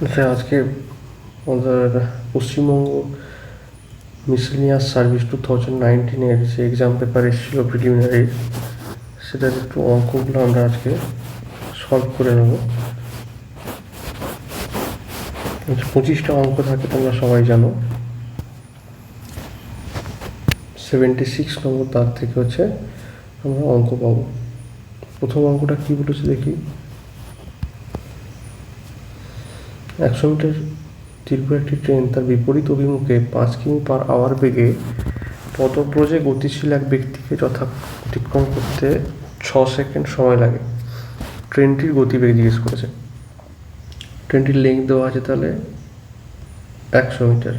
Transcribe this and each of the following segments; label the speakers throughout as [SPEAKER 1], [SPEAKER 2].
[SPEAKER 1] আচ্ছা, আজকে আমাদের পশ্চিমবঙ্গ মিসেলিনিয়াস সার্ভিস 2019-এর যে এক্সাম পেপার এসেছিল প্রিলিমিনারি, সেটার একটু অঙ্কগুলো আমরা আজকে সলভ করে নেব। 25টা অঙ্ক থাকে, তোমরা সবাই জানো। 76 নম্বর দাগ থেকে হচ্ছে আমরা অঙ্ক পাবো। প্রথম অঙ্কটা কি বলেছে দেখি। 100 মিটার দীর্ঘ একটি ট্রেন তার বিপরীত অভিমুখে 5 কিমি/আওয়ার বেগে পদব্রজে গতিশীল এক ব্যক্তিকে অতিক্রম করতে 6 সেকেন্ড সময় লাগে। ট্রেনটির গতিবেগ জিজ্ঞেস করেছে। ট্রেনটির লেন্থ দেওয়া আছে তাহলে 100 মিটার।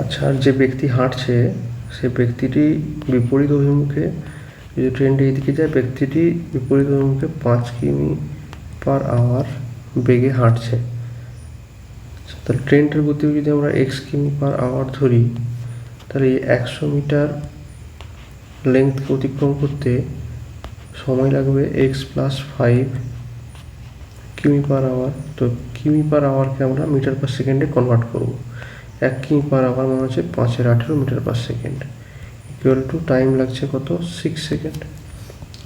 [SPEAKER 1] আচ্ছা, আর যে ব্যক্তি হাঁটছে সে ব্যক্তিটি বিপরীত অভিমুখে, যদি ট্রেনটি এদিকে যায়, ব্যক্তিটি বিপরীত অভিমুখে 5 কিমি/আওয়ার বেগে হাঁটছে। তাহলে ট্রেনটার গতিবেগ যদি আমরা x কিমি/আওয়ার ধরি, তাহলে এই 100 মিটার লেন্থকে অতিক্রম করতে সময় লাগবে x+5 কিমি/আওয়ার। তো কিমি/আওয়ারকে আমরা মিটার/সেকেন্ডে কনভার্ট করব। 1 কিমি/আওয়ার মানে হচ্ছে 5/18 মিটার/সেকেন্ড, ইকুয়াল টু টাইম লাগছে কত? 6 সেকেন্ড।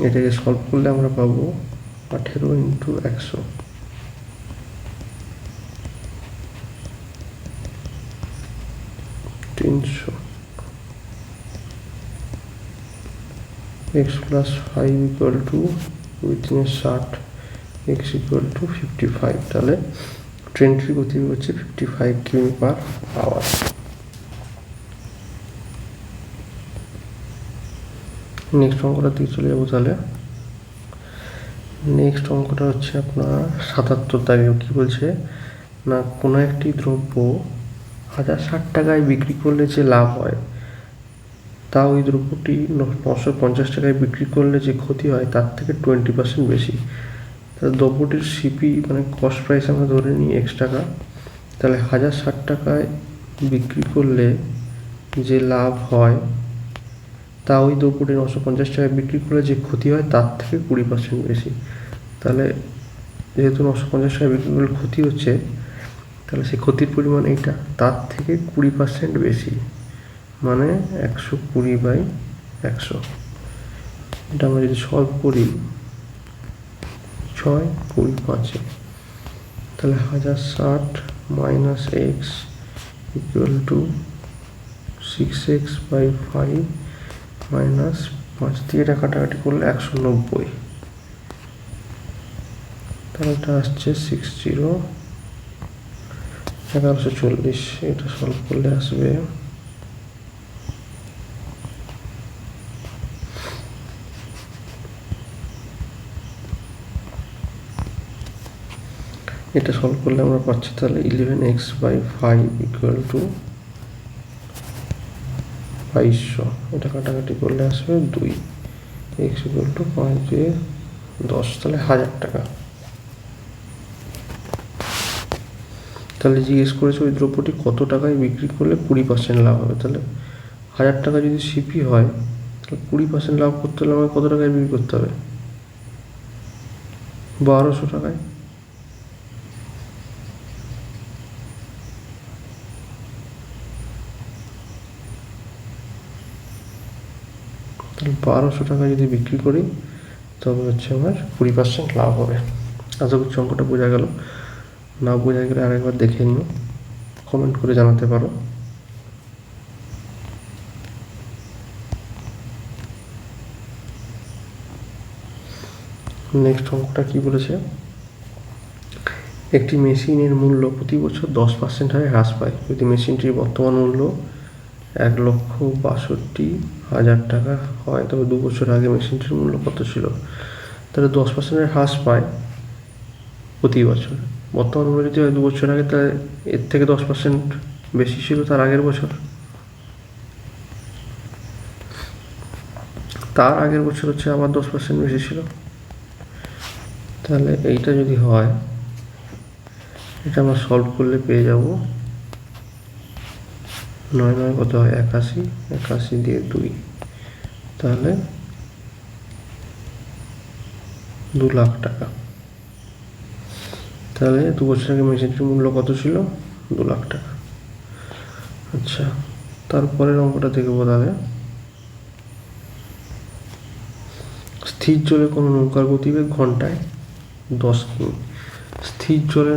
[SPEAKER 1] এটাকে সলভ করলে আমরা পাবো 18 × 100, x+5 equal to 60, x equal to 55। তাহলে ট্রেনটির গতিবেগ হচ্ছে 55 কিমি/আওয়ার। নেক্সট অঙ্কটার দিকে চলে যাবো। তাহলে নেক্সট অঙ্কটা হচ্ছে আপনার 77 দাগে। কি বলছে না, কোনো একটি দ্রব্য 1060 টাকায় বিক্রি করলে যে লাভ হয়, তা ওই দ্রব্যটি 950 টাকায় বিক্রি করলে যে ক্ষতি হয় তার থেকে 20% বেশি। তাহলে দ্রব্যটির সিপি মানে কস্ট প্রাইস আমরা ধরে নিই x টাকা। তাহলে 1060 টাকায় বিক্রি করলে যে লাভ হয়, তা ওই দ্রব্যটি 950 টাকায় বিক্রি করলে যে ক্ষতি হয় তার থেকে 20% বেশি। তাহলে যেহেতু 950 টাকায় বিক্রি করলে ক্ষতি হচ্ছে, তাহলে সেই ক্ষতির পরিমাণ এইটা, তার থেকে 20% বেশি, মানে 120/100। এটা আমরা যদি সলভ করি 6 × 5, তাহলে 1060 - x equal to 6x/5 minus 5 দিয়ে এটা কাটাকাটি করলে 190। তাহলে এটা আসছে 1140। এটা সলভ করলে আসবে এটা সলভ করলে আমরা পাচ্ছি তাহলে 11x/5 ইকুয়াল টু 2200। এটা কাটাকাটি করলে আসবে 2, x ইকুয়াল টু 5 দিয়ে 10, তাহলে 1000 টাকা। তাহলে জিজ্ঞেস করেছে ওই দ্রব্যটি কত টাকায় বিক্রি করলে 20% লাভ হবে। তাহলে 1000 টাকা যদি সিপি হয়, তাহলে 20% লাভ করতে হলে আমাকে কত টাকায় বিক্রি করতে হবে? 1200 টাকায়। তাহলে 1200 টাকা যদি বিক্রি করি, তবে হচ্ছে আমার 20% লাভ হবে। আশা করছি অঙ্কটা বোঝা গেল। না বোঝা গেলে আরেকবার দেখে নিও, কমেন্ট করে জানাতে পারো। নেক্সট অঙ্কটা কি বলেছে, একটি মেশিনের মূল্য প্রতি বছর 10% হারে হ্রাস পায়। যদি মেশিনটির বর্তমান মূল্য 1,62,000 টাকা হয়, তবে 2 বছর আগে মেশিনটির মূল্য কত ছিল? তাহলে 10% হ্রাস পায় প্রতি বছর। বর্তমান মূল্য যদি হয় 2 বছর আগে, তাহলে এর থেকে 10% বেশি ছিল তার আগের বছর। তার আগের বছর হচ্ছে আবার 10% বেশি ছিল। তাহলে এইটা যদি হয়, এটা আমরা সলভ করলে পেয়ে যাব 9 9 কত হয়? 81, 81 দিয়ে 2, তাহলে 2 লাখ টাকা। তাহলে 2 বছর আগে মেশিনটির মূল্য কত ছিল? 2 লাখ টাকা। আচ্ছা, তারপরের অঙ্কটা দেখবো তাহলে। স্থির জলে কোনো নৌকার গতিবেগ ঘন্টায় 10 কিমি। স্থির জলে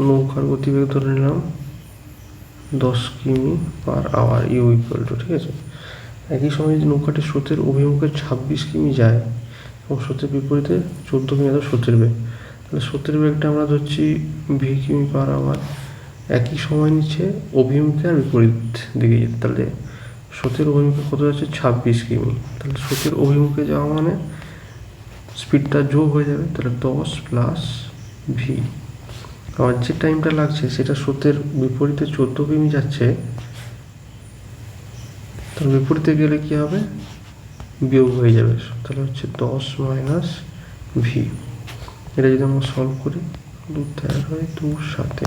[SPEAKER 1] নৌকার গতিবেগ ধরে নিলাম 10 কিমি per hour, U equal to, ঠিক আছে। একই সময় যদি নৌকাটি স্রোতের অভিমুখে 26 কিমি যায় এবং স্রোতের বিপরীতে 14 কিমি স্রোতের বেগ, তাহলে স্রোতের বেগটা আমরা ধরছি ভি কিমি পার আওয়ার। একই সময় নিচ্ছে অভিমুখে আর বিপরীত দিকে যেতে, তাহলে স্রোতের অভিমুখে কত যাচ্ছে? 26 কিমি। তাহলে স্রোতের অভিমুখে যাওয়া মানে স্পিডটা যোগ হয়ে যাবে, তাহলে 10 প্লাস ভি। আর যে টাইমটা লাগছে সেটা স্রোতের বিপরীতে 14 কিমি যাচ্ছে, তাহলে বিপরীতে গেলে কি হবে? বিয়োগ হয়ে যাবে, তাহলে হচ্ছে 10 মাইনাস ভি। এটা যদি আমরা সলভ করি, 2 তেরো হয় 2 সাথে,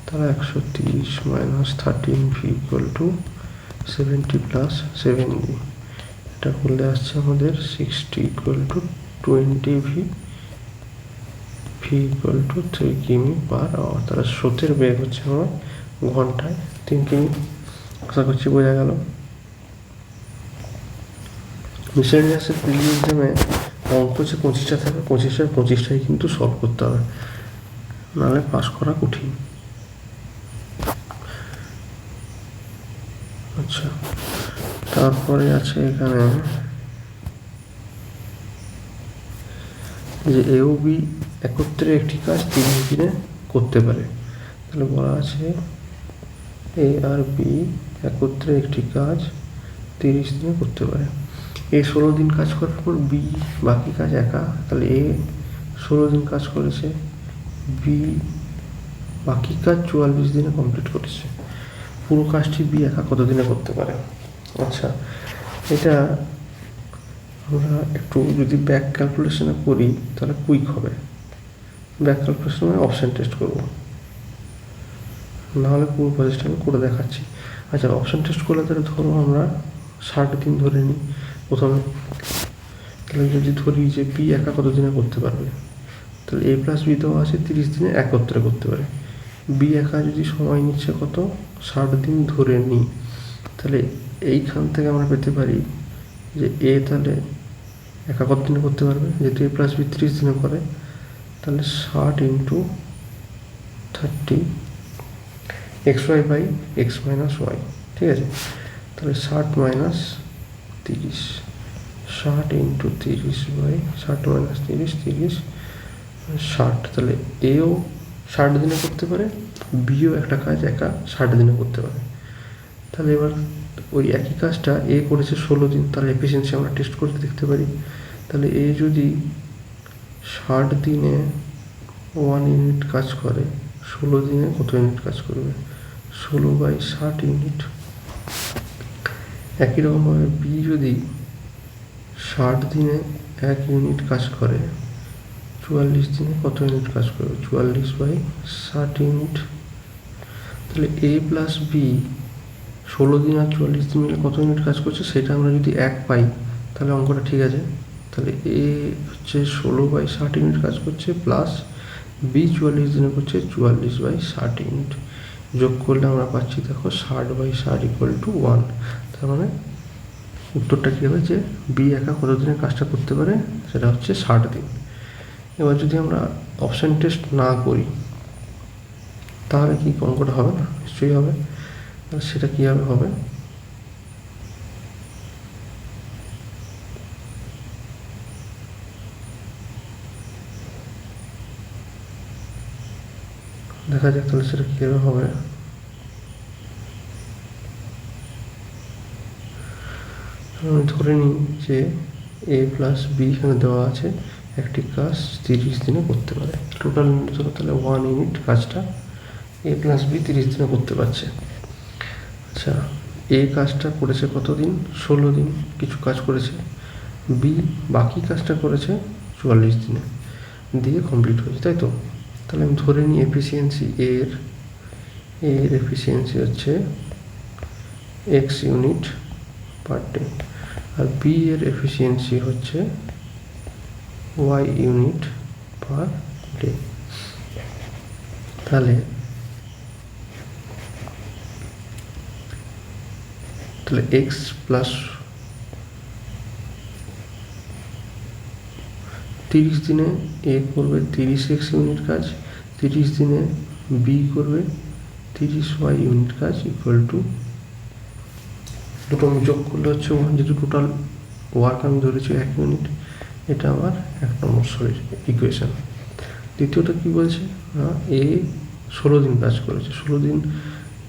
[SPEAKER 1] তাহলে 130 minus 13 V equal to 70 plus 7 V. এটা করলে আসছে আমাদের 60 equal to 20 V, V equal to 3 কিমি পার আওয়ার। তাহলে স্রোতের বেগ হচ্ছে আমার ঘন্টায় 3 কিমি। আশা করছি বোঝা গেল। মিসেলেনিয়াসের প্রিলি এক্সামে অঙ্ক হচ্ছে 25টা থাকে, 25টাই কিন্তু সলভ করতে হবে, নাহলে পাস করা কঠিন। আচ্ছা, তারপরে আছে এখানে যে এ ও বি একত্রে একটি কাজ 30 দিনে করতে পারে। তাহলে বলা আছে এ আর বি একত্রে একটি কাজ 30 দিনে করতে পারে। এ 16 দিন কাজ করার পর বি বাকি কাজ একা, তাহলে এ 16 দিন কাজ করেছে, বি বাকি কাজ 44 দিনে কমপ্লিট করেছে। পুরো কাজটি বি একা কত দিনে করতে পারে? আচ্ছা, এটা আমরা একটু যদি ব্যাক ক্যালকুলেশনে করি তাহলে কুইক হবে। ব্যাক ক্যালকুলেশন মানে অপশান টেস্ট করবো, নাহলে পুরো প্রসেসটা আমি করে দেখাচ্ছি। আচ্ছা, অপশান টেস্ট করলে তাহলে ধরো আমরা 60 দিন ধরে নিই প্রথমে। তাহলে যদি ধরি যে বি একা কত দিনে করতে পারবে, তাহলে এ প্লাস বি দেওয়া আছে 30 দিনে একত্রে করতে পারে। বি একা যদি সময় নিচ্ছে কত? 60 দিন ধরে নিই, তাহলে এইখান থেকে আমরা পেতে পারি যে এ তাহলে একা কত দিনে করতে পারবে, যেহেতু এ প্লাস বি 30 দিনে করে, তাহলে 60 into 30 X Y by X minus Y, ঠিক আছে। তাহলে 60 মাইনাস 30, 60 ইন্টু 30 বাই 60 মাইনাস 30, 60। তাহলে এও 60 দিনে করতে পারে, বিও একটা কাজ একা 60 দিনে করতে পারে। তাহলে এবার ওই একই কাজটা এ করেছে 16 দিন, তার এফিসিয়েন্সি আমরা টেস্ট করে দেখতে পারি। তাহলে এ যদি 60 দিনে 1 ইউনিট কাজ করে, 16 দিনে কত ইউনিট কাজ করবে? 16 বাই 60 ইউনিট। একই রকমভাবে বি যদি 60 দিনে 1 ইউনিট কাজ করে, 44 দিনে কত ইউনিট কাজ করবে? 44 বাই 60 ইউনিট। তাহলে এ প্লাস বি 16 দিন আর 44 দিন মিলে কত ইউনিট কাজ করছে সেটা আমরা যদি 1 পাই তাহলে অঙ্কটা ঠিক আছে। তাহলে এ হচ্ছে 16 বাই 60 ইউনিট কাজ করছে, প্লাস বি 44 দিনে করছে 44 বাই 60 ইউনিট। যোগ করলে আমরা পাচ্ছি দেখো 60 বাই 60 ইকুয়াল টু 1। তার মানে উত্তরটা কী হবে যে বি একা কত দিনে কাজটা করতে পারে, সেটা হচ্ছে 60 দিন। এবার যদি আমরা অপশান টেস্ট না করি তাহলে কি অঙ্কটা হবে না? নিশ্চয়ই হবে। সেটা কীভাবে হবে? দেখা যাক তাহলে সেটা কীভাবে হবে। আমি ধরে নিই যে এ প্লাস বি এখানে দেওয়া আছে, একটি কাজ 30 দিনে করতে পারে। টোটাল ধরো তাহলে 1 ইউনিট কাজটা এ প্লাস বি 30 দিনে করতে পারছে। আচ্ছা, এ কাজটা করেছে কত দিন? 16 দিন কিছু কাজ করেছে। বি বাকি কাজটা করেছে 44 দিনে, দিয়ে কমপ্লিট হয়েছে, তাই তো? তাহলে আমি ধরে নিই এফিসিয়েন্সি এর এফিসিয়েন্সি হচ্ছে এক্স ইউনিট পার ডে, আর বি এর এফিসিয়েন্সি হচ্ছে ওয়াই ইউনিট পার ডে। তাহলে এক্স প্লাস 30 দিনে এ করবে 30x ইউনিট কাজ, 30 দিনে বি করবে 30y ইউনিট কাজ ইকুয়াল টু, দুটো আমি যোগ করলে হচ্ছে 1, যেহেতু টোটাল ওয়ার্ক আমি ধরেছি 1 ইউনিট। এটা আমার 1 নম্বর ইকুয়েশন। দ্বিতীয়টা কি বলছে, এ 16 দিন কাজ করেছে, 16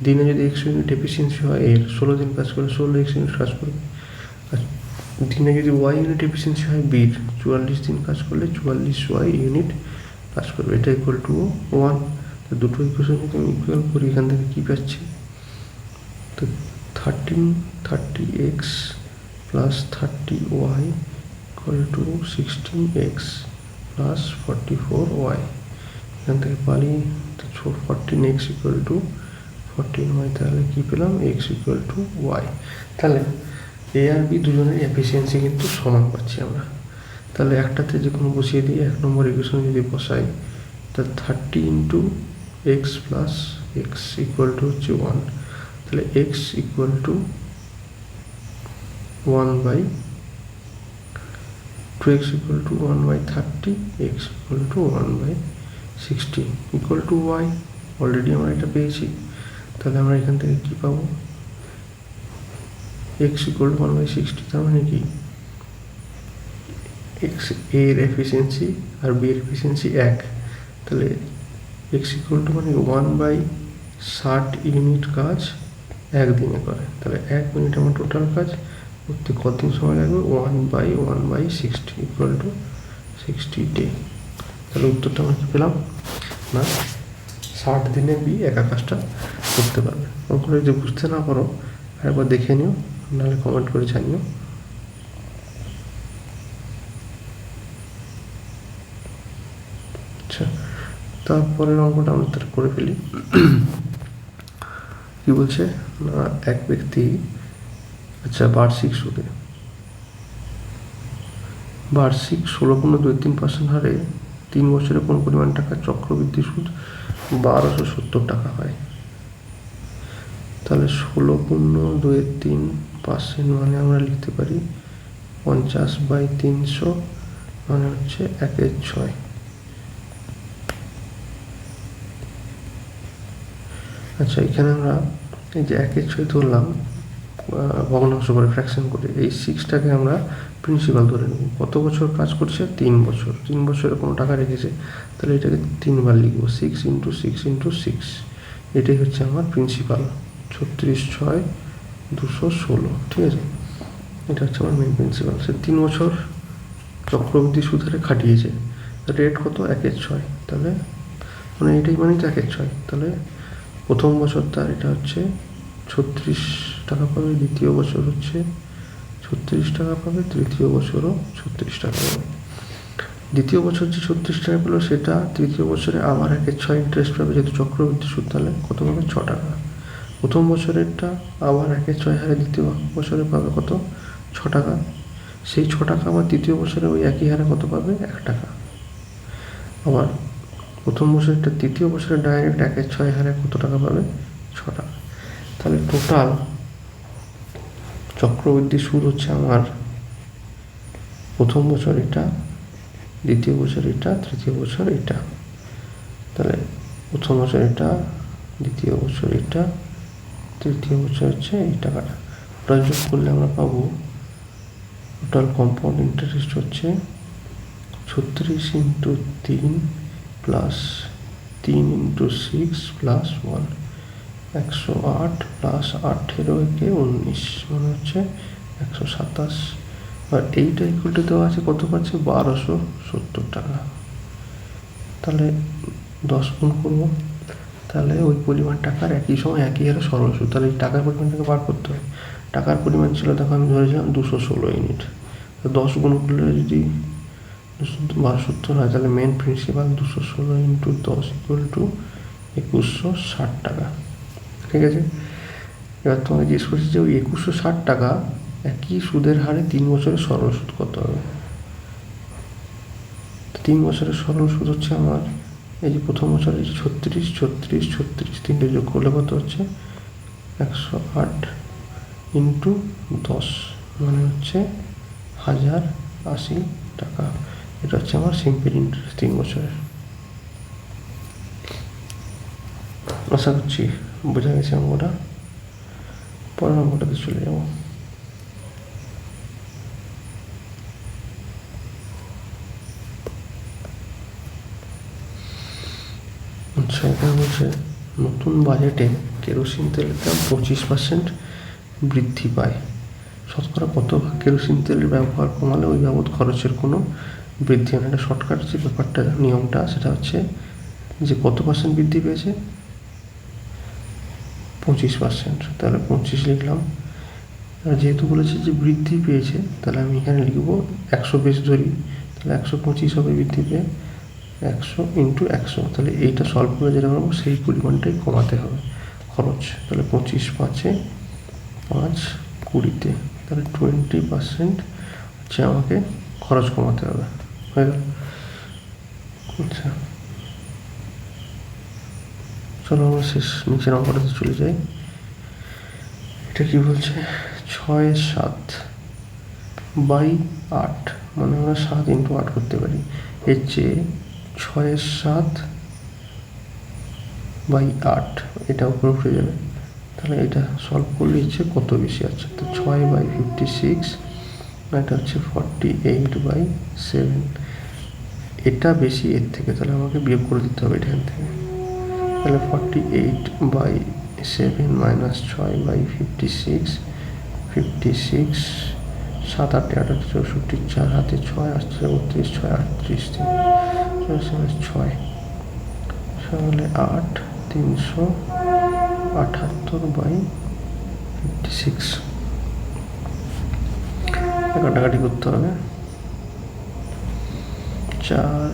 [SPEAKER 1] দিনে যদি x ইউনিট এফিসিয়েন্সি হয় এর, 16 দিন কাজ করে 16x ইউনিট কাজ করবে। আর দিনে যদি y ইউনিট এফিসিয়েন্সি হয় বির, 44 দিন কাজ করলে 44y ইউনিট কাজ করবে। এটা ইকুয়াল টু 1। তো দুটো ইকুয়েশন যদি আমি ইকুয়াল করি, এখান থেকে কী পাচ্ছি, তো 30x plus 30y equal to 16x plus 44y। এখান থেকে পারি তো 14x ইকুয়াল টু 14y। তাহলে কী পেলাম, x ইকুয়াল টু y। তাহলে এ আর বি দুজনের এফিসিয়েন্সি কিন্তু সমান পাচ্ছি আমরা। তাহলে একটাতে যে কোনো বসিয়ে দিই, 1 নম্বর ইকুয়েশন যদি বসাই, তাহলে 30 into x plus x equal to হচ্ছে 1। তাহলে x equal to 2x equal to 1/30, x equal to 1/60 equal to y। Already আমরা এটা পেয়েছি। তাহলে আমরা এখান থেকে কী পাবো, এক্স ইকুয়াল টু 1/60। তার মানে কি, এক্স এর এফিসিয়েন্সি আর বি এর এফিসিয়েন্সি 1। তাহলে এক্স ইকুয়াল টু মানে 1/60 ইউনিট কাজ 1 দিনে করে। তাহলে 1 মিনিট আমার টোটাল কাজ করতে কতদিন সময় লাগবে, 1/60 ইকুয়াল টু 60 ডে। তাহলে উত্তরটা আমরা কী পেলাম না, 60 দিনে বি একা কাজটা করতে পারবে। ওগুলো যদি বুঝতে না পারো আরেকবার দেখে নিও, নাহলে কমেন্ট করে জানিও। আচ্ছা, তারপরের অঙ্কটা আমরা তার করে ফেলি। কি বলছে না, এক ব্যক্তি আচ্ছা বার্ষিক সুদে বার্ষিক 16.23% হারে 3 বছরে কোন পরিমাণ টাকা চক্রবৃদ্ধি সুদ 1270 টাকা হয়। তাহলে 16.23% মানে আমরা লিখতে পারি 50/300, মানে হচ্ছে 1/6। আচ্ছা, এখানে আমরা এই যে 1/6 ধরলাম ভগ্নাংশ করে, ফ্র্যাকশন করে, এই 6টাকে আমরা প্রিন্সিপাল ধরে নেব। কত বছর কাজ করছে, 3 বছর। 3 বছরে কোনো টাকা রেখেছে, তাহলে এটাকে 3 বার লিখবো, 6 × 6 × 6। এটাই হচ্ছে আমার প্রিন্সিপাল, 36/6 216। ঠিক আছে, এটা হচ্ছে আমার মেন প্রিন্সিপাল। সে 3 বছর চক্রবৃদ্ধি সুদ হারে খাটিয়েছে, রেট কত, 1/6। তাহলে মানে এটাই মানে তো 1/6। তাহলে প্রথম বছর তার এটা হচ্ছে 36 টাকা পাবে, দ্বিতীয় বছর হচ্ছে 36 টাকা পাবে, তৃতীয় বছরও 36 টাকা পাবে। দ্বিতীয় বছর যে 36 টাকা পেলো, সেটা তৃতীয় বছরে আবার 1/6 ইন্টারেস্ট পাবে, যেহেতু চক্রবৃদ্ধি সুদ। তাহলে কত পাবে, 6 টাকা। প্রথম বছরেরটা আবার 1/6 হারে দ্বিতীয় বছরে পাবে কত, 6 টাকা। সেই 6 টাকা আবার তৃতীয় বছরে ওই একই হারে কত পাবে, 1 টাকা। আবার প্রথম বছরটা তৃতীয় বছরে ডাইরেক্ট 1/6 হারে কত টাকা পাবে, 6 টাকা। তাহলে টোটাল চক্রবৃদ্ধি সুদ হচ্ছে আমার প্রথম বছর এটা, দ্বিতীয় বছর এটা, তৃতীয় বছর এটা। তাহলে প্রথম বছর এটা, দ্বিতীয় বছর এটা, তৃতীয় বছর হচ্ছে এই টাকাটা। টোটাল যোগ করলে আমরা পাবো, টোটাল কম্পাউন্ড ইন্টারেস্ট হচ্ছে 36 × 3 প্লাস 3 × 6 প্লাস 1, 108 প্লাস 18 × 19 মানে হচ্ছে 127। আর এইটা ইকুয়ালটি দেওয়া আছে কত পাচ্ছে, 1270 টাকা। তাহলে 10 গুণ করবো, তাহলে ওই পরিমাণ টাকার একই সময় একই হারে সরল সুদ। তাহলে এই টাকার পরিমাণটাকে বার করতে হয়। টাকার পরিমাণ ছিল, দেখো আমি ধরেছিলাম 216 ইউনিট। তো 10 গুণ করলে যদি 1270 হয়, তাহলে মেন প্রিন্সিপাল 216 × 10 ইকুয়াল টু 2160 টাকা। ঠিক আছে, এবার তোমাকে জিজ্ঞেস করছি যে ওই 2160 টাকা একই সুদের হারে 3 বছরের সরল সুদ কত হবে। 3 বছরের সরল সুদ হচ্ছে আমার এই যে প্রথম বছর হচ্ছে 36, 36, 36, তিনটে যোগ করলে কত হচ্ছে 108 ইন্টু 10, মানে হচ্ছে 1080 টাকা। এটা হচ্ছে আমার সিম্পল ইন্টারেস্ট 3 বছরের। আশা করছি বোঝা গেছে অঙ্কটা। পরের অঙ্কটাতে চলে যাবো। আচ্ছা, এখানে বলছে নতুন বাজেটে কেরোসিন তেলের দাম 25% বৃদ্ধি পায়। শতকরা কত ভাগ কেরোসিন তেলের ব্যবহার কমালে ওই বাবদ খরচের কোনো বৃদ্ধি হয় না। এটা শর্টকাট যে ব্যাপারটা, নিয়মটা সেটা হচ্ছে যে কত পার্সেন্ট বৃদ্ধি পেয়েছে, 25%। তাহলে 25 লিখলাম। আর যেহেতু বলেছে যে বৃদ্ধি পেয়েছে, তাহলে আমি এখানে লিখবো 100 বেশ ধরি, তাহলে 125 হবে বৃদ্ধি পেয়ে, 100 ইন্টু 100। তাহলে এইটা সলভ করে যেটা পাবো সেই পরিমাণটাই কমাতে হবে খরচ। তাহলে 25 5 5 20, তাহলে 20% হচ্ছে আমাকে খরচ কমাতে হবে। হয়ে গেল। আচ্ছা, চলো আমরা শেষ নিচের অঙ্কটাতে চলে যাই। এটা কি বলছে, 6/7/8, মানে আমরা 7 ইন্টু 8 করতে পারি। এর চেয়ে 6/7/8 এটা উপরে উঠে যাবে। তাহলে এটা সলভ করলে ইচ্ছে কত বেশি আছে, তো 6/56, এটা হচ্ছে 48/7। এটা বেশি এর থেকে, তাহলে আমাকে বিয়োগ করে দিতে হবে এখান থেকে। তাহলে 48/7 মাইনাস 6/56, 56, 7 8 18 64, 4 হাতে 6 আসছে 32, 6 38, 6, তাহলে 8 378/56 কাটাকাটি করতে হবে। 4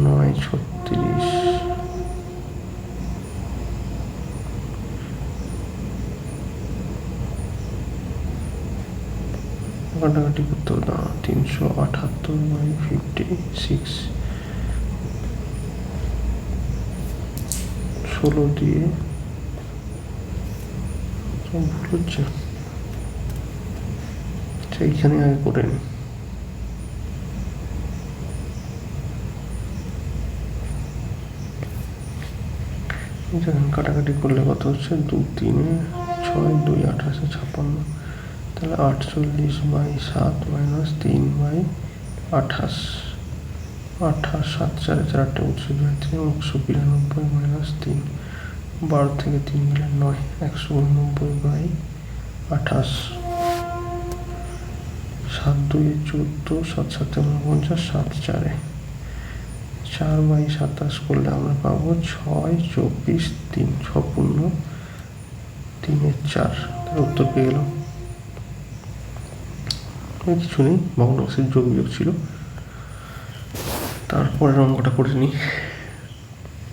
[SPEAKER 1] 9 36, কাটাকাটি করতে হবে না, 378/56 16 দিয়ে ভুল হচ্ছে, সেইখানে আগে করে নি। কাটাকাটি করলে কত হচ্ছে, 2 3 6 2 28 56, তাহলে 48/7 মাইনাস 3/28, 28 7 4 4 192 মাইনাস 3, 12 থেকে 3 গেলে 9, 189/28, 7 2 14, 7 7 49, 7 4 4/27 করলে আমরা পাবো 6 24 3, 6 পূর্ণ 3 4, তার উত্তর পেয়ে গেলাম। কিছু নেই, ভগ্নাংশের যোগ বিয়োগ ছিল। তারপরের অঙ্কটা করে নিই।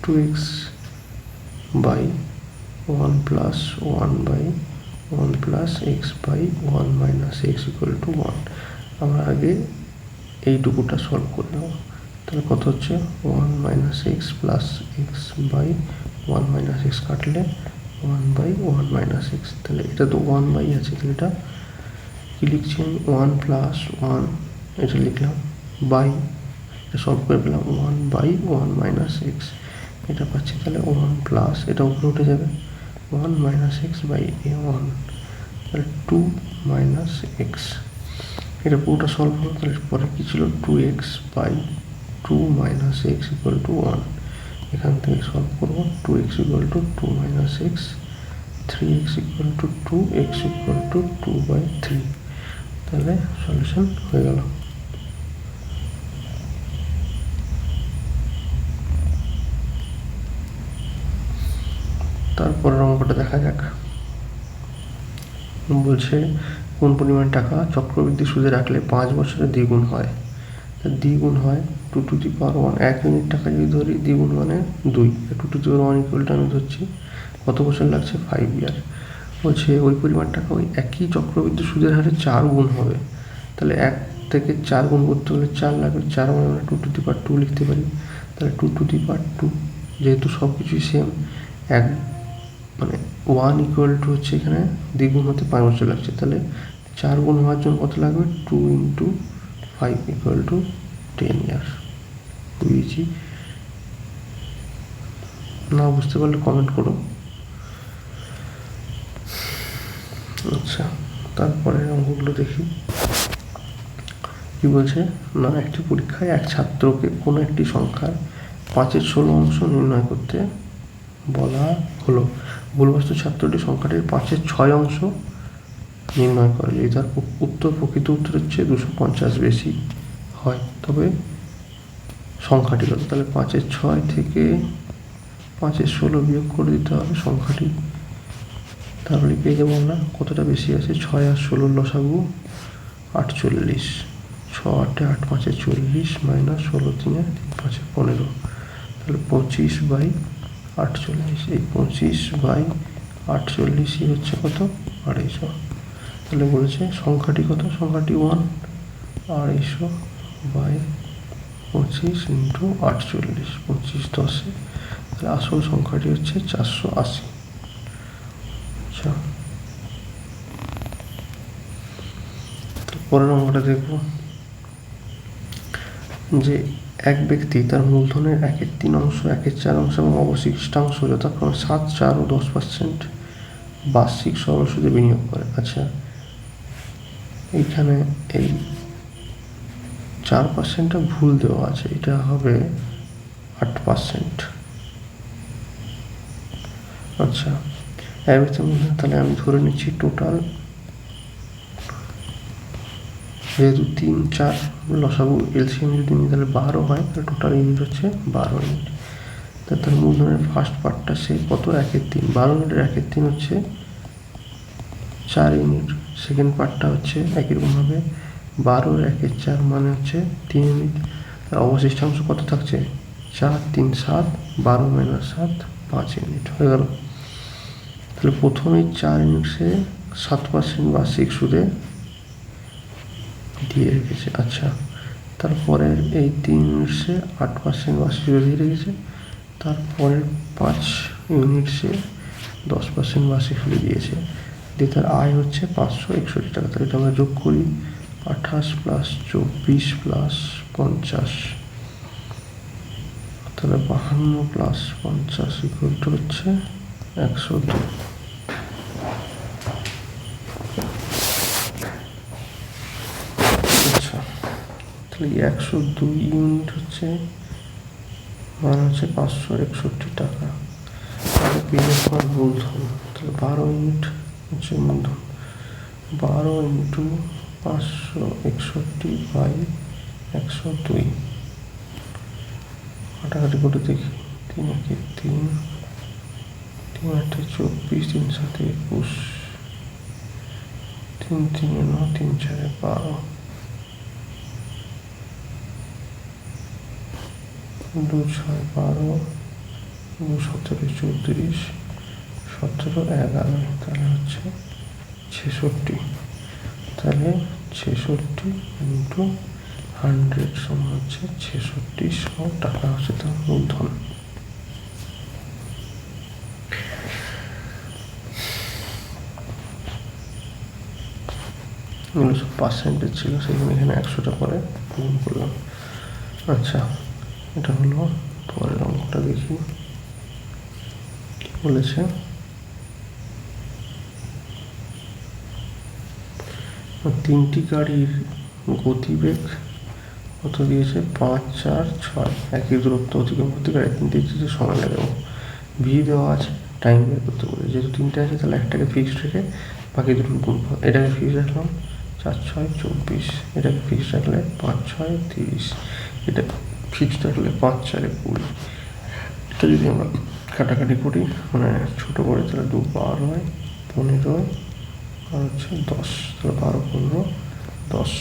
[SPEAKER 1] 2x/1 plus 1/1 plus x/1 minus x equal to 1। আমরা আগে এইটুকুটা সলভ করে নেব। তাহলে কত হচ্ছে, 1 minus x plus x/1 minus x কাটলে 1/1 মাইনাস এক্স। তাহলে এটা তো 1 আছে, তাহলে এটা কি লিখছি আমি, 1 প্লাস 1 এটা লিখলাম, বাই এটা সলভ করে পেলাম 1/1 মাইনাস এক্স, এটা পাচ্ছি। তাহলে 1 প্লাস এটা উপরে উঠে যাবে 1 মাইনাস এক্স বাই 1, তাহলে 2 মাইনাস এক্স। এটা পুরোটা সলভ হলো। তাহলে পরে কী ছিল, 2x/2 minus x equal to 1। এখান থেকে সলভ করবো, 2x equal to 2 minus x, 3x equal to 2, x equal to 2/3। তাহলে সলিউশন হয়ে গেল। তারপরের অঙ্কটা দেখা যাক। বলছে কোন পরিমাণ টাকা চক্রবৃদ্ধি সুদে রাখলে 5 বছরে দ্বিগুণ হয়। দ্বিগুণ হয় 2 টু দি পাওয়ার 1, 1 ইউনিট টাকা যদি ধরি, দ্বিগুণ মানে 2, 2 টু দি পাওয়ার 1 ইকুয়ালটা আমি ধরছি, কত বছর লাগছে, 5 ইয়ার। বলছে ওই পরিমাণ টাকা ওই একই চক্রবৃদ্ধি সুদের হারে 4 গুণ হবে। তাহলে থেকে 4 গুণ করতে হলে 4 লাগবে, 4 মানে আমরা 2^2 লিখতে পারি। তাহলে 2^2, যেহেতু সব কিছুই সেম, এক মানে 1 = হচ্ছে এখানে দ্বিগুণ হতে 5 বছর লাগছে, তাহলে 4 গুণ হওয়ার জন্য কত লাগবে? 2 × 5 = 10 ইয়ার্স। বুঝেছি না? বুঝতে পারলে কমেন্ট করো। আচ্ছা, তারপরে অঙ্কগুলো দেখি কি বলছে না। একটি পরীক্ষায় এক ছাত্রকে কোনো একটি সংখ্যার 5/16 অংশ নির্ণয় করতে বলা হলো। ভুলবশত ছাত্রটি সংখ্যাটির 5/6 অংশ নির্ণয় করে। যদি তার প্রকৃত উত্তরের চেয়ে 250 বেশি হয় তবে সংখ্যাটি কত? তাহলে 5/6 থেকে 5/16 বিয়োগ করে দিতে হবে সংখ্যাটি, তাহলে পেয়ে যাবো আমরা কতটা বেশি আছে। 6 আর 16 লসাগু 48, 6 8 8 5 40 মাইনাস 16 3 5 15, তাহলে 25/48। এই 25/48 হচ্ছে কত? 250। তাহলে বলেছে সংখ্যাটি কত? সংখ্যাটি 1, 250/25 × 48, 25 10, তাহলে আসল সংখ্যাটি হচ্ছে 480। আচ্ছা, পরের নম্বরটা দেখব যে এক ব্যক্তি তার মূলধনের 1/3 অংশ, 1/4 অংশ এবং অবশিষ্টাংশ যথাক্রমে 7, 4 ও 10% বার্ষিক সরল সুদে বিনিয়োগ করে। আচ্ছা, এইখানে এই 4%টা ভুল দেওয়া আছে, এটা হবে 8%। আচ্ছা, তাহলে আমি ধরে নিচ্ছি টোটাল, যেহেতু 3 4 লসাগু এলসিএম যদি নিই তাহলে 12 হয়, তাহলে টোটাল ইউনিট হচ্ছে 12 ইউনিট। তার মূলধনের ফার্স্ট পার্টটা সে কত? 1/3, 12 ইউনিটের 1/3 হচ্ছে 4 ইউনিট। সেকেন্ড পার্টটা হচ্ছে একই রকমভাবে 12 এর 1/4 মানে হচ্ছে 3 ইউনিট। তার অবশিষ্টাংশ কত থাকছে? 4 3 7, 12 - 7 5 ইউনিট হয়ে গেল। তাহলে প্রথমে 4 ইউনিট সে 7% বার্ষিক সুদে দিয়ে রেখেছে। আচ্ছা, তারপরে এই 3 ইউনিট সে 8% বার্ষিক সুদে দিয়ে রেখেছে। তারপরে 5 ইউনিট সে 10% বার্ষিক সুদে দিয়েছে। দিয়ে তার আয় হচ্ছে 561 টাকা। তাহলে এটা আমরা যোগ করি, 28 + 24 + 50, তাহলে 52 + 50 = হচ্ছে 102। আচ্ছা, তাহলে 102 ইউনিট হচ্ছে মানে হচ্ছে 561 টাকা। তাহলে বিয়োগ কর মূলধন, তাহলে 12 ইউনিট হচ্ছে মূলধন। 12 × 561/102, কাটাকাটি করে দেখি। 3 × 1 = 3, 3 × 8 = 24, 3 × 7 = 21, 3 × 3 = 9, 3 × 4 = 12, 2 × 6 = 12, 2 × 7 = 34, 17 × 11, তাহলে হচ্ছে 66। তাহলে 66 × 100 সমান হচ্ছে 6600 টাকা হচ্ছে তার মূলধন। এগুলো সব পার্সেন্টেজ ছিল, সেখানে এখানে 100টা করে গুণ করলাম। আচ্ছা, এটা হলো। পরের অঙ্কটা দেখি কি বলেছে। তিনটি গাড়ির গতিবেগ কত দিয়েছে? 5 4 6, একই দূরত্ব অতিক্রম করতে গাড়ি তিনটে যেতে সময় লাগে। ভি দেওয়া আছে, টাইম বের করতে বলে। যেহেতু 3টে আছে তাহলে একটাকে ফিক্সড রেখে বাকি দুটোর গুণফল। এটাকে ফিক্সড রাখলাম 4 6 24, এটাকে ফিক্সড রাখলে 5 6 30, এটা ফিক্সড রাখলে 5 4 20। এটা যদি আমরা কাটাকাটি করি মানে ছোটো করে তাহলে 2 12 হয়, 15 আর হচ্ছে 10, তাহলে 12 15 10।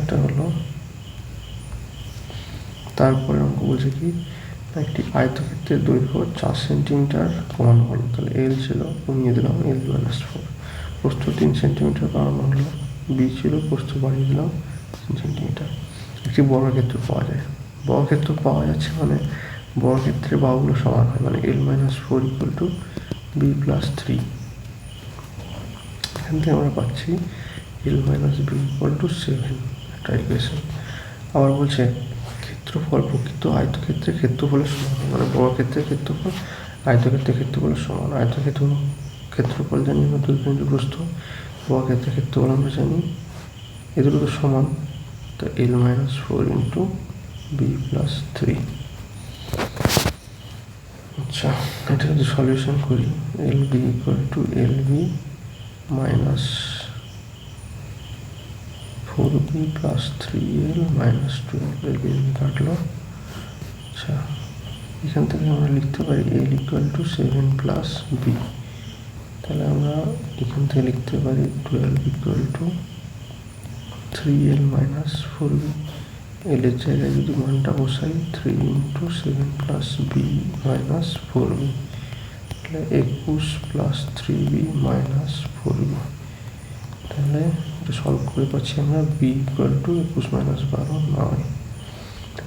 [SPEAKER 1] এটা হলো। তারপরে অঙ্ক বলছে কি, একটি আয়তক্ষেত্রের দৈর্ঘ্য 4 সেন্টিমিটার কমানো হলো। তাহলে এল ছিল, কমিয়ে দিলাম L - 4। প্রস্থ 3 সেন্টিমিটার বাড়ানো হলো, বি ছিল, প্রস্থ বাড়িয়ে দিলাম 3 সেন্টিমিটার। একটি বর্গক্ষেত্র পাওয়া যায়। বর্গক্ষেত্র পাওয়া যাচ্ছে মানে বর্গক্ষেত্রের বাহুগুলো সমান হয়, মানে L-4 equal to B plus 3। এখান থেকে আমরা পাচ্ছি L-b ইকুয়াল টু 7, একটা ইকুয়েশন। আবার বলছে ক্ষেত্রফল প্রকৃত আয়তক্ষেত্রের ক্ষেত্রফলের সমান, মানে বর্গক্ষেত্রের ক্ষেত্রফল আয়তক্ষেত্রের ক্ষেত্রফলের সমান। আয়তক্ষেত্র ক্ষেত্রফল জানি আমরা 2 ইন্টু প্রস্থ, বর্গক্ষেত্রের ক্ষেত্রফল আমরা জানি, এ দুটো তো সমান। তো L-4 ইন্টু বি প্লাস 3। আচ্ছা, এটা যদি সলিউশন করি, LB equal to LB minus 4B plus 3L minus 12, LB কাটলো। আচ্ছা, এখান থেকে আমরা লিখতে পারি L equal to 7 plus B. তাহলে আমরা এখান থেকে লিখতে পারি 12 equal to 3L minus 4B। এল এর জায়গায় যদি মানটা বসাই 3 into 7 plus B minus 4B, তাহলে 21 প্লাস 3B মাইনাস 4B। তাহলে এটা সলভ করে পাচ্ছি আমরা B equal to 21 minus 12 9।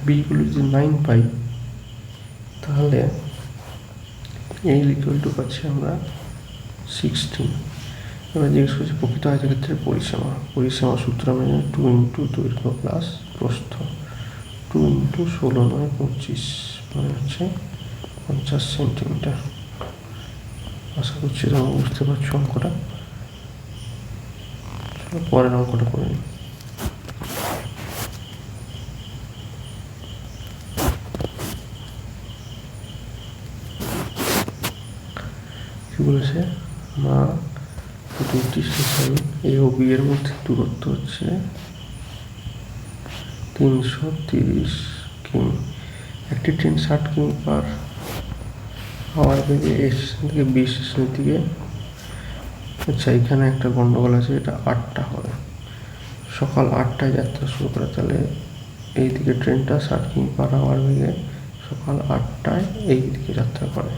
[SPEAKER 1] B equal যদি 9 পাই, তাহলে এল ইকুয়াল টু পাচ্ছি আমরা 16। এবার জিজ্ঞেস করছি প্রকৃত আয়তক্ষেত্রের পরিসীমা। পরিসীমা সূত্র আমরা জানি 2 ইন্টু দৈর্ঘ্য প্লাস প্রস্থ, 2 ইন্টু 16 9 25, মানে হচ্ছে 50 সেন্টিমিটার। আশা করছি তোমরা বুঝতে পারছো অঙ্কটা। পরের অঙ্কটা করে নিই। কি বলেছে না, দুটি স্টেশন এ ও বি এর মধ্যে দূরত্ব হচ্ছে 330 কিমি। একটি ট্রেন 60 কিমি পার আওয়ার বেগে এ স্টেশন থেকে বি স্টেশনের দিকে। আচ্ছা, এখানে একটা গন্ডগোল আছে, এটা 8টা হবে, সকাল 8টায় যাত্রা শুরু করে। তাহলে এই দিকে ট্রেনটা 60 কিমি পার আওয়ার বেগে সকাল 8টায় এই দিকে যাত্রা করে।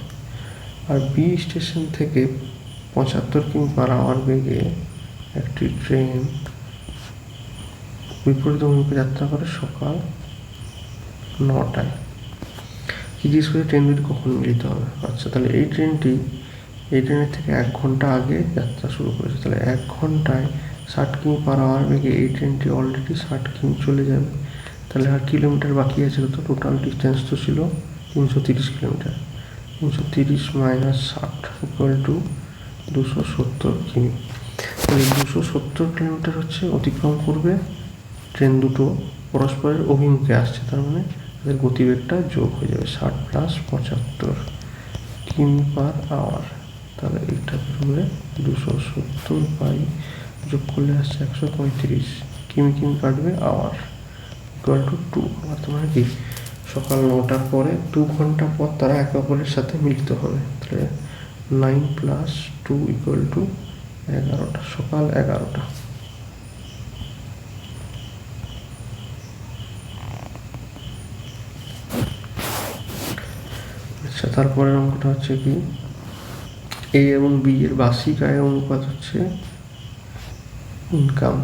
[SPEAKER 1] আর বি স্টেশন থেকে 75 কিমি পার আওয়ার বেগে একটি ট্রেন বিপরীত অভিমুখে যাত্রা করে সকাল 9টায়। কি জিজ্ঞেস করে ট্রেন দুটি কখন মিলিত হবে। আচ্ছা, তাহলে এই ট্রেনের থেকে 1 ঘন্টা আগে যাত্রা শুরু করেছে। তাহলে 1 ঘন্টায় 60 কিমি পার আওয়ার বেগে এই ট্রেনটি অলরেডি 60 কিমি চলে যাবে। তাহলে আর কিলোমিটার বাকি আছে, তো টোটাল ডিস্টেন্স তো ছিল 330 কিলোমিটার। 330 মাইনাস 60 ইকুয়াল টু 270 কিমি। তাহলে 270 কিলোমিটার হচ্ছে অতিক্রম করবে ট্রেন দুটো, পরস্পরের অভিমুখে আসছে, তার মানে তাদের গতিবেগটা যোগ হয়ে যাবে 60 প্লাস 75 কিমি পার আওয়ার। তাহলে এটা বেরোবে 270 বাই যোগ করলে আসছে 135 কিমি, কিমি কাটবে আওয়ার ইকুয়াল টু 2। তার মানে কি সকাল 9টার পরে 2 ঘন্টা পর তারা একে অপরের সাথে মিলিত হবে। তাহলে 9 প্লাস 2 ইকুয়াল টু 11টা, সকাল 11টা। আচ্ছা, তারপরের অঙ্কটা হচ্ছে কি এ এবং বি এর বার্ষিক আয়ের অনুপাত হচ্ছে ইনকাম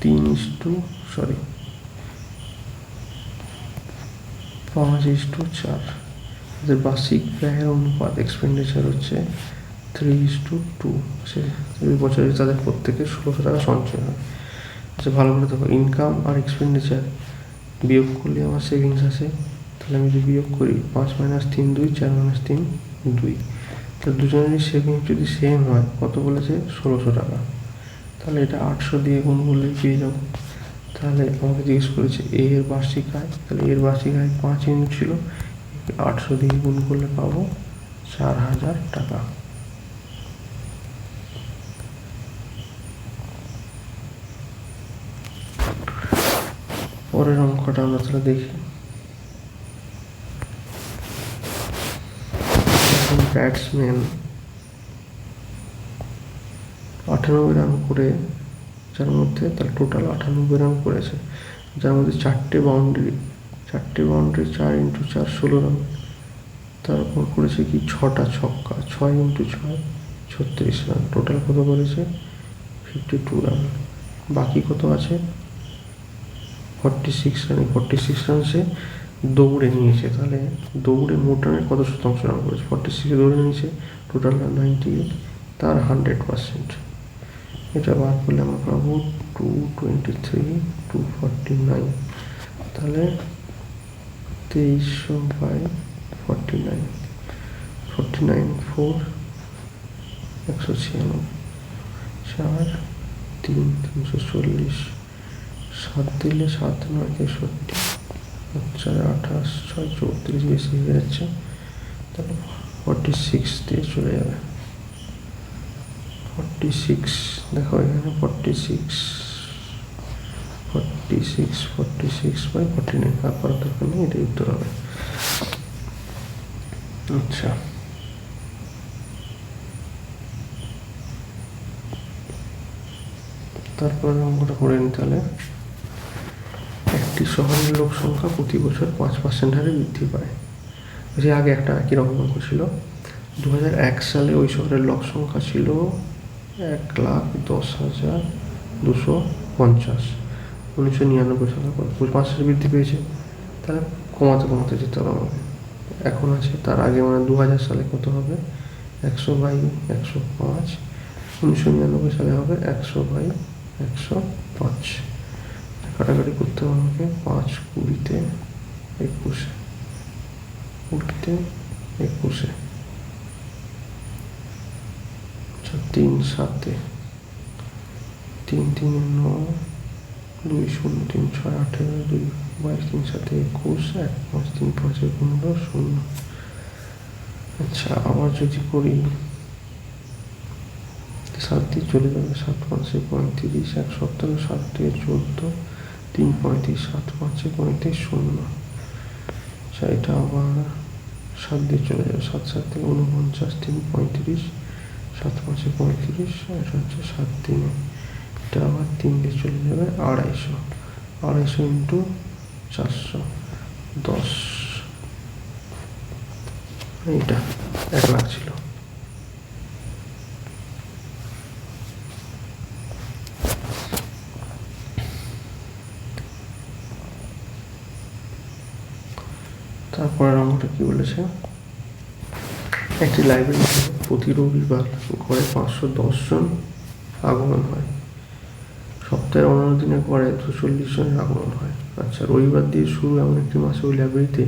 [SPEAKER 1] 5:4। এদের বার্ষিক ব্যয়ের অনুপাত এক্সপেন্ডিচার হচ্ছে 3:2। এই বছরে তাদের প্রত্যেকের 1600 টাকা সঞ্চয় হয়। আচ্ছা, ভালো করে দেখো, ইনকাম আর এক্সপেন্ডিচার বিয়োগ করলে আমার সেভিংস আসে। তাহলে আমি যদি বিয়োগ করি 5 মাইনাস 3 2, 4 মাইনাস 3 2। তাহলে দুজনেরই সেভিংস যদি সেম হয়, কত বলেছে 1600 টাকা, তাহলে এটা 800 দিয়ে গুণ করলেই পেয়ে যাব। তাহলে আমাকে জিজ্ঞেস করেছে এ এর বার্ষিক আয়, তাহলে এর বার্ষিক আয় 5 ইউনিট ছিল, 800 দিয়ে গুণ করলে পাবো 4000 টাকা। পরের অঙ্কটা আমরা তাহলে দেখি। ব্যাটসম্যান 98 রান করে, যার মধ্যে তাহলে টোটাল 98 রান করেছে, যার মধ্যে 4টে বাউন্ডারি 4 ইন্টু 4 16 রান। তারপর করেছে কি 6টা ছক্কা, 6 ইন্টু 6 36 রান। টোটাল কত করেছে 52 রান। বাকি কত আছে 46 রানে, 46 রান সে দৌড়ে নিয়েছে। তাহলে দৌড়ে মোট রানের কত শতাংশ রান করেছে, 46 দৌড়ে নিয়েছে, টোটাল রান 98, তার 100%। এটা বার করলে আমরা পাবো 223, 249। তাহলে 2300/49, 49 4 196, 4 3 340, 7 দিলে 7 9 63, 4 28 6 34, বেশি হয়ে যাচ্ছে। তাহলে 46 দিয়ে চলে যাবে। 46 দেখো এখানে 46/49, তারপর দরকার নেই, এটাই উত্তর হবে। আচ্ছা, তারপরে অঙ্কটা করে নিতে হলে একটি শহরের লোক সংখ্যা প্রতি বছর 5% হারে বৃদ্ধি পায়। যে আগে একটা একই রকম অঙ্ক ছিল। 2001 সালে ওই শহরের লোক সংখ্যা ছিল 1,10,250। 1999 সালে 5% বৃদ্ধি পেয়েছে। তাহলে কমাতে যেতে হবে আমাকে। এখন আছে তার আগে, মানে 2000 সালে কত হবে 100/105, 1999 সালে হবে 100/105। কাটাকাটি করতে হবে আমাকে, 5 20 21, 20 21, 3 7, 3 3 9, 2 0 3 6 18, 2 22 3 7 21, 1 5 3 5 15 0। আচ্ছা, আবার যদি করি 7 দিয়ে চলে যাবে, 7 5 35, 1 17, 7 2 14, 3 35, 7 5 35 0। আচ্ছা, এটা আবার 7 দিয়ে চলে যাবে, 7 7 49, 3 35, 7 5 35, এটা হচ্ছে 7 3। এটা আবার 3 দিয়ে চলে যাবে, 250, 250 ইন্টু 400 10। এইটা 1 লাখ ছিল। তারপরের অঙ্কটা কি বলেছে, একটি লাইব্রেরিতে প্রতি রবিবার গড়ে 510 জন আগমন হয়। সপ্তাহের অন্যান্য দিনে গড়ে 240 জনের আগমন হয়। আচ্ছা, রবিবার দিয়ে শুরু এমন একটি মাসে ওই লাইব্রেরিতে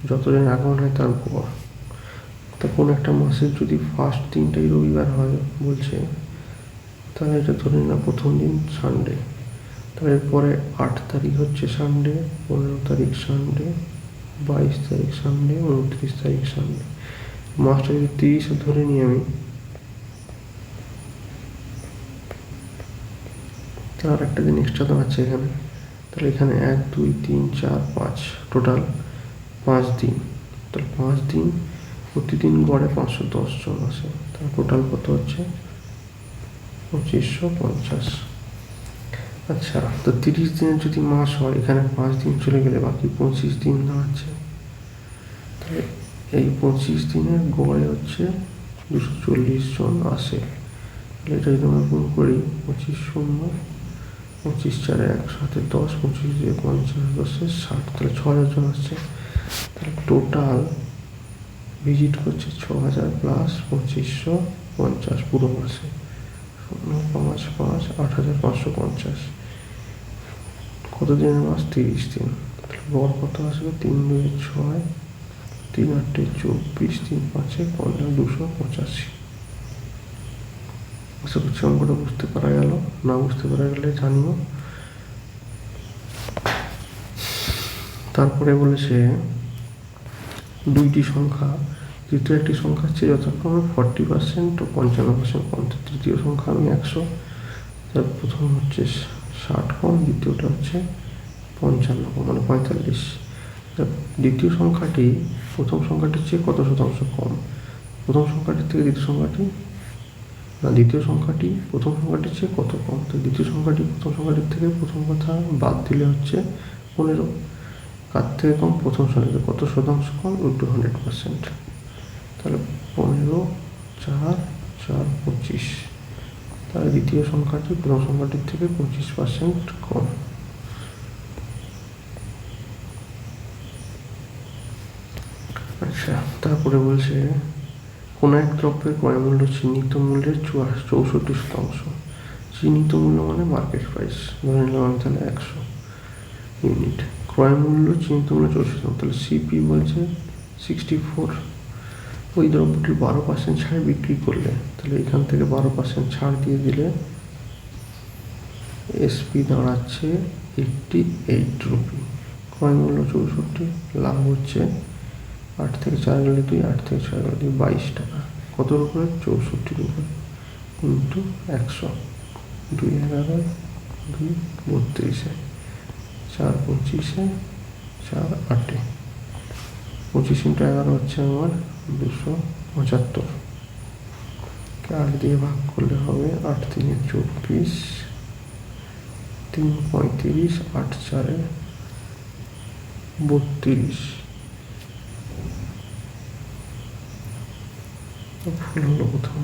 [SPEAKER 1] যতজনের আগমন হয় তার গড়। তা কোনো একটা মাসের যদি ফার্স্ট দিনটাই রবিবার হয় বলছে, তাহলে এটা ধরে নিলাম প্রথম দিন সানডে। তাহলে এরপরে 8 তারিখ হচ্ছে সানডে, 15 তারিখ সানডে, 22 তারিখ সানডে, 29 তারিখ সানডে। মাসটা যদি 30 ধরে নিই আমি, তার একটা দিন এক্সট্রা দাঁড়াচ্ছে এখানে। তাহলে এখানে 1 2 3 4 5, টোটাল 5 দিন। তাহলে 5 দিন প্রতিদিন গড়ে 510 জন আসে। তাহলে টোটাল কত হচ্ছে 2550। আচ্ছা, তো 30 দিনের যদি মাস হয়, এখানে 5 দিন চলে গেলে বাকি 25 দিন দাঁড়াচ্ছে। তাহলে এই 25 দিনের গড়ে হচ্ছে 240 জন আসে। তাহলে এটা যদি আমরা গুণ করি, 25 0, 25 4 1 7 10, 25 2 50, 10 60, তাহলে 6000 জন আসছে। তাহলে টোটাল ভিজিট করছে 6000 প্লাস 2550 পুরো মাসে, 0 5 5 8550। কত দিনের মাস, 30 দিন। তাহলে গড় কত আসবে, 3 2 6, 3 8 24, 3 5 15, 285। আশা করছি অঙ্কটা বুঝতে পারা গেল। না বুঝতে পারা গেলে জানিও। তারপরে বলেছে দুইটি সংখ্যা তৃতীয় একটি সংখ্যার চেয়ে যথাক্রমে 40% ও 55% কম। তৃতীয় সংখ্যা আমি 100, তার প্রথম হচ্ছে 60 কম, দ্বিতীয়টা হচ্ছে 55 কম, মানে 45। দ্বিতীয় সংখ্যাটি প্রথম সংখ্যাটির চেয়ে কত শতাংশ কম? প্রথম সংখ্যাটির থেকে দ্বিতীয় সংখ্যাটি, না, দ্বিতীয় সংখ্যাটি প্রথম সংখ্যাটির চেয়ে কত কম? তো দ্বিতীয় সংখ্যাটি প্রথম সংখ্যাটির থেকে প্রথম কথা বাদ দিলে হচ্ছে 15। কার থেকে কম? প্রথম সংখ্যাটি। কত শতাংশ কম? ইন্টু 100%। তাহলে 15 4 4 25, তাহলে দ্বিতীয় সংখ্যাটি প্রথম সংখ্যাটির থেকে 25% কম। আচ্ছা, তারপরে বলছে কোনো এক দ্রব্যের ক্রয় মূল্য চিহ্নিত মূল্যের 64%। চিহ্নিত মূল্য মানে মার্কেট প্রাইস, ধরে নিলাম আমি তাহলে 100 ইউনিট। ক্রয় মূল্য চিহ্নিত মূল্য 64, তাহলে সিপি বলছে 64। ওই দ্রব্যটির 12% ছাড় বিক্রি করলে, তাহলে এখান থেকে 12% ছাড় দিয়ে দিলে এসপি দাঁড়াচ্ছে 88 রুপি। ক্রয় মূল্য 64, লাভ হচ্ছে 8 থেকে 4 গেলে 2, 8 থেকে 6 গেলে 2, 22 টাকা। কতর উপরে? 64 উপরে ইন্টু 100, 2 11, 2 32, 4 25, 4 8, 25 ইন্টু 11 হচ্ছে আমার 275। 8 দিয়ে ভাগ করলে হবে 8 3 24, 3 35, 8 4 32। ফুল হলো কোথাও?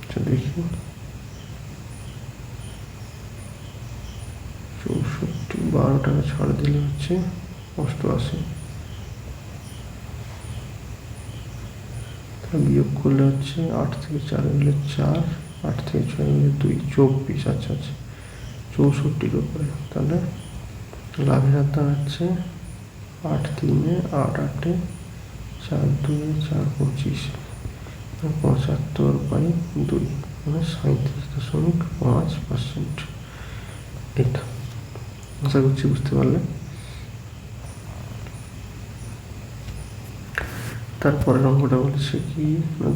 [SPEAKER 1] আচ্ছা দেখি, 64, 12 টাকা ছাড় দিলে হচ্ছে 88। বিয়োগ করলে হচ্ছে 8 থেকে 4 গেলে 4, 8 থেকে 6 গেলে 2, 24। আচ্ছা আচ্ছা, 64 উপরে। তাহলে লাভের হার দাঁড়াচ্ছে 8 3 8 8, 4 2 4 25, 75/2, মানে 37.5%। এটা আশা করছি বুঝতে পারলে। তারপরের অঙ্কটা বলেছে কি,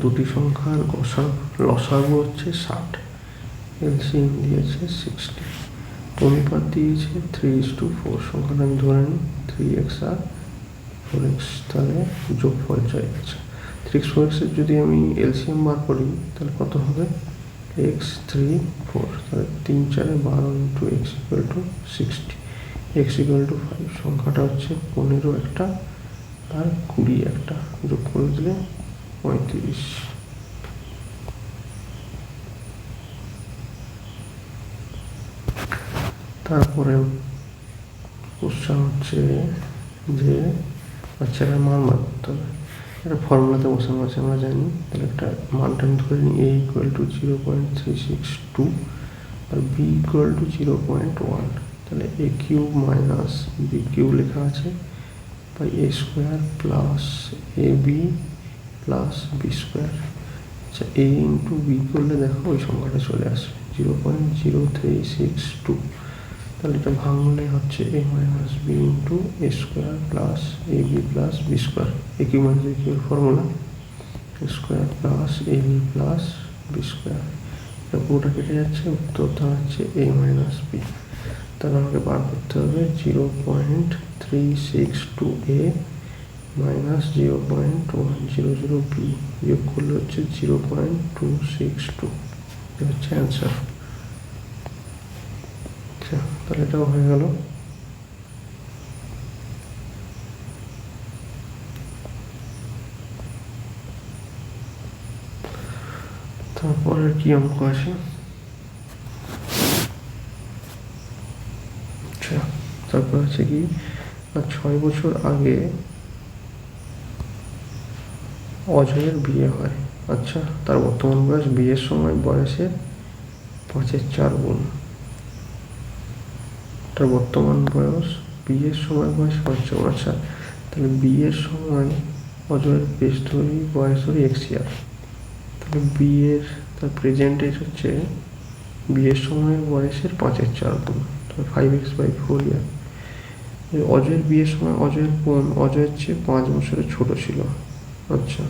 [SPEAKER 1] দুটি সংখ্যার লসাগু হচ্ছে 60, এলসিএম দিয়েছে 60, অনুপাত দিয়েছে 3:4। সংখ্যাটা আমি ধরে নিই 3x আর 4x, তাহলে যোগফল চাই। আচ্ছা, 3x 4x এর যদি আমি এলসিএম বার করি তাহলে কত হবে? x 3 4, তাহলে 3 4 12 into x equal to 60, x equal to 5। সংখ্যাটা হচ্ছে 15 একটা আর 20 একটা, যোগ করে দিলে 35। তারপরে কোশ্চেন হচ্ছে যে আচ্ছা এর মান বার করতে হবে। এটা ফর্মুলাতে বসানো আছে আমরা জানি, তাহলে একটা মানটা আমি ধরে নিই a ইকুয়াল টু 0.362 আর b ইকুয়াল টু 0.1। তাহলে a cube minus b cube লেখা আছে by a square plus ab plus b square. আচ্ছা, a ইন্টু b করলে দেখো ওই সংখ্যাটা চলে আসবে 0.0362। তাহলে এটা ভাঙলে হচ্ছে a minus b into a square plus ab plus b square. A cube minus B কিউর formula, square plus ab plus b square. এটা পুরোটা কেটে যাচ্ছে, উত্তর দাঁড়াচ্ছে a মাইনাস b। তাহলে আমাকে বার করতে হবে 0.362a মাইনাস 0.100b, বিয়োগ করলে হচ্ছে 0.262। এটা হচ্ছে অ্যান্সার। আচ্ছা, তাহলে এটাও হয়ে গেল। তারপরে কি অঙ্ক আছে? আচ্ছা, তারপর আছে কি, 6 বছর আগে অজয়ের বিয়ে হয়। আচ্ছা, তার বর্তমান বয়স বিয়ের সময় বয়সের 5/4 গুণ। তার বর্তমান বয়স বিয়ের সময় বয়স 5 গুণ। আচ্ছা, তাহলে বিয়ের সময় অজয়ের বয়স ধরি x ইয়ার, তাহলে তার প্রেজেন্ট এজ হচ্ছে বিয়ের সময় বয়সের 5/4 গুণ, তাহলে 5x/4 ইয়ার। অজয়ের বিয়ের সময় অজয়ের চেয়ে 5 বছরের ছোট ছিল। আচ্ছা,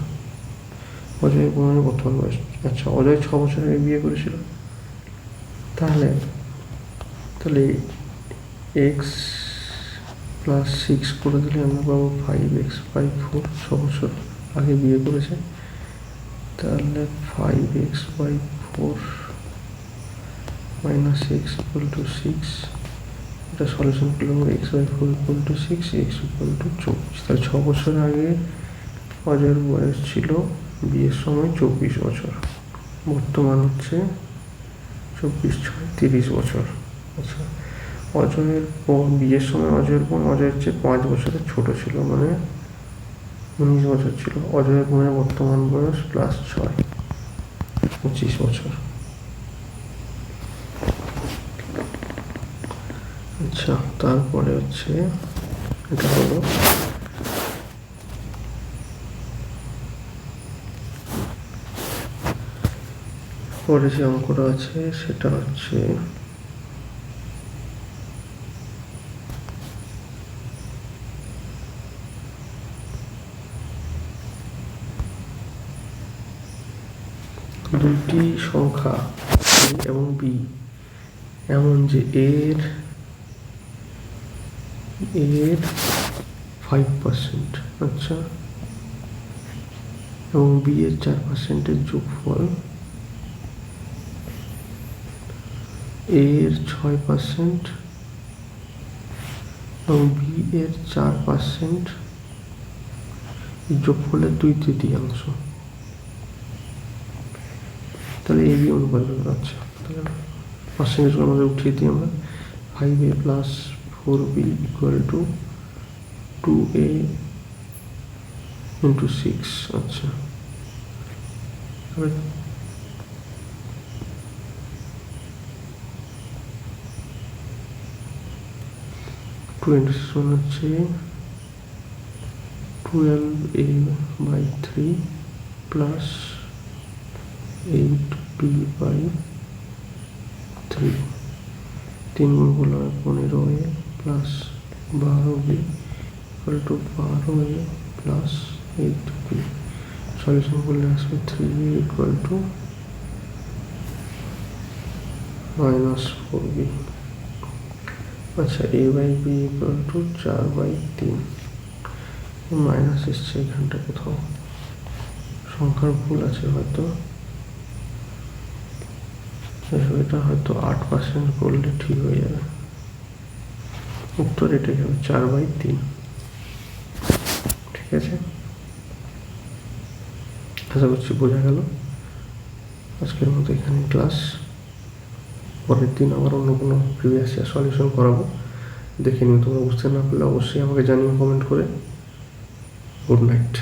[SPEAKER 1] অজয়ের বোনের বর্তমান বয়স, আচ্ছা অজয় 6 বছর আগে বিয়ে করেছিল, তাহলে এক্স প্লাস 6 করে দিলে আমরা পাবো 5x/4। 6 বছর আগে বিয়ে করেছে, তাহলে 5x/4 minus x equal to 6। এটা সলিউশন করলে আমরা x/4 equal to 6, x equal to 24। তাহলে 6 বছর আগে অজয়ের বয়স ছিল বিয়ের সময় 24 বছর, বর্তমান হচ্ছে 24 6 30 বছর। আচ্ছা, অজয়ের বোন বিয়ের সময় অজয়ের বোন অজয়ের চেয়ে 5 বছরের ছোট ছিল, মানে 19 বছর ছিল। অজয়ের বোনের বর্তমান বয়স +6 25 বছর। আচ্ছা, তারপরে হচ্ছে এটা হলো পরে যে অঙ্কটা আছে সেটা হচ্ছে দুটি সংখ্যা A এবং B এমন যে এর 5%, আচ্ছা, এবং B এর 4%-এর যোগফল A এর 6% এবং B এর 4% যোগফলের 2/3। তাহলে AB অনুপাত। আচ্ছা, তাহলে পার্সেন্টেজগুলো আমাদের উঠিয়ে দিই আমরা। 5A + 4B = 2A × 6। আচ্ছা, তাহলে 2 × 6 মানে হচ্ছে 12A/3 + 8B/3। 3 গুণ করলে হয় 15A + 12B = 12A + 8B। Solution করলে আসবে 3A = -4B। আচ্ছা, A/B = 4/3। মাইনাস এসছে এখানটা কোথাও, সংখ্যার ভুল আছে হয়তো। এটা হয়তো 8% করলে ঠিক হয়ে যাবে। উত্তর এটাই হবে 4/3। ঠিক আছে, আশা করছি বোঝা গেল। আজকের মতো এখানে ক্লাস। পরের দিন আবার অন্য কোনো প্রিভিয়াস ইয়ার সলিউশন করাবো। দেখে নিও, তোমরা বুঝতে না পারলে অবশ্যই আমাকে জানিও কমেন্ট করে। Good night.